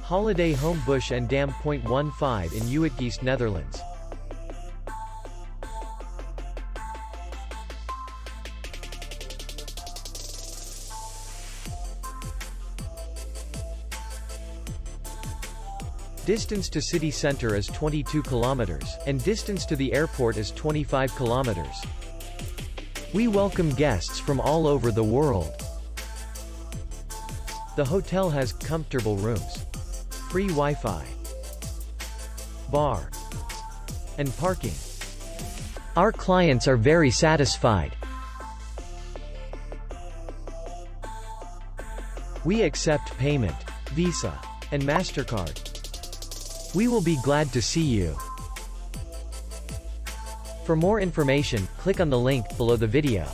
Holiday Home Busch and Dam.15 in Uitgeest, Netherlands. Distance to city center is 22 kilometers, and distance to the airport is 25 kilometers. We welcome guests from all over the world. The hotel has comfortable rooms, free Wi-Fi, bar, and parking. Our clients are very satisfied. We accept payment, Visa, and MasterCard. We will be glad to see you. For more information, click on the link below the video.